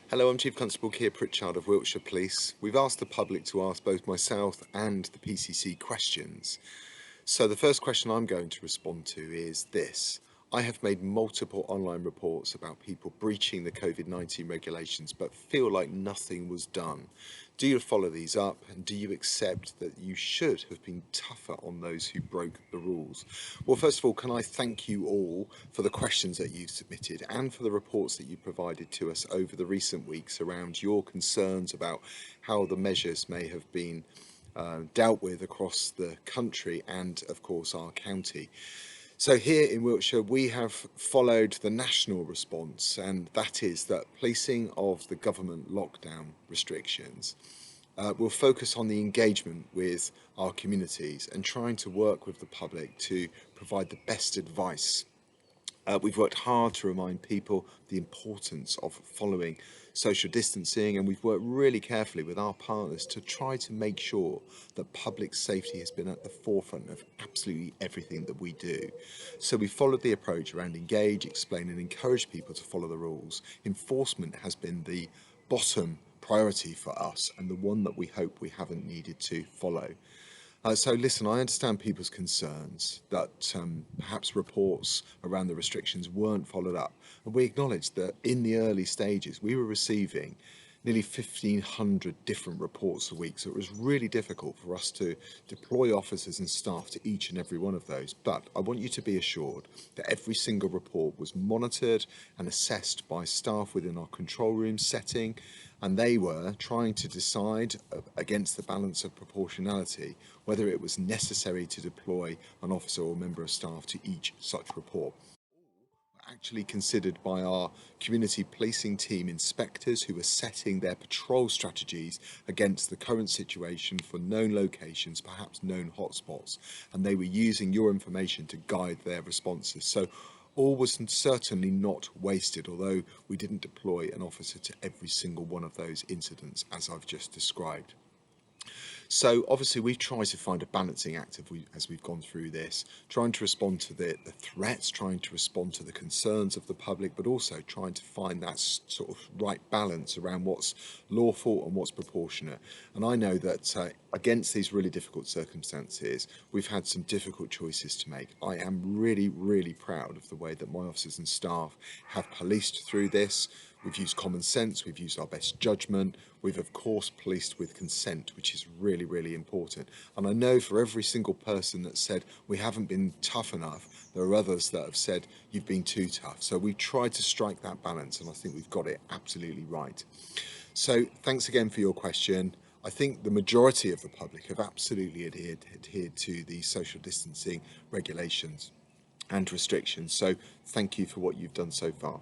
Hello, I'm Chief Constable Kier Pritchard of Wiltshire Police. We've asked the public to ask both myself and the PCC questions. So the first question I'm going to respond to is this. I have made multiple online reports about people breaching the COVID-19 regulations but feel like nothing was done. Do you follow these up, and do you accept that you should have been tougher on those who broke the rules? Well, first of all, can I thank you all for the questions that you've submitted and for the reports that you provided to us over the recent weeks around your concerns about how the measures may have been dealt with across the country and of course our county. So here in Wiltshire we have followed the national response, and that is that placing of the government lockdown restrictions will focus on the engagement with our communities and trying to work with the public to provide the best advice. We've worked hard to remind people the importance of following social distancing, and we've worked really carefully with our partners to try to make sure that public safety has been at the forefront of absolutely everything that we do. So we followed the approach around engage, explain and encourage people to follow the rules. Enforcement has been the bottom priority for us, and the one that we hope we haven't needed to follow. So listen, I understand people's concerns that perhaps reports around the restrictions weren't followed up. And we acknowledge that in the early stages, we were receiving nearly 1,500 different reports a week. So it was really difficult for us to deploy officers and staff to each and every one of those. But I want you to be assured that every single report was monitored and assessed by staff within our control room setting, and they were trying to decide against the balance of proportionality whether it was necessary to deploy an officer or member of staff to each such report. Actually considered by our community policing team inspectors, who were setting their patrol strategies against the current situation for known locations, perhaps known hotspots, and they were using your information to guide their responses. So all was certainly not wasted, although we didn't deploy an officer to every single one of those incidents as I've just described. So obviously we've tried to find a balancing act as we've gone through this, trying to respond to the threats, trying to respond to the concerns of the public, but also trying to find that sort of right balance around what's lawful and what's proportionate. And I know that against these really difficult circumstances, we've had some difficult choices to make. I am really, really proud of the way that my officers and staff have policed through this. We've used common sense, we've used our best judgment, we've of course policed with consent, which is really, really important. And I know for every single person that said we haven't been tough enough, there are others that have said you've been too tough. So we've tried to strike that balance, and I think we've got it absolutely right. So thanks again for your question. I think the majority of the public have absolutely adhered to the social distancing regulations and restrictions. So thank you for what you've done so far.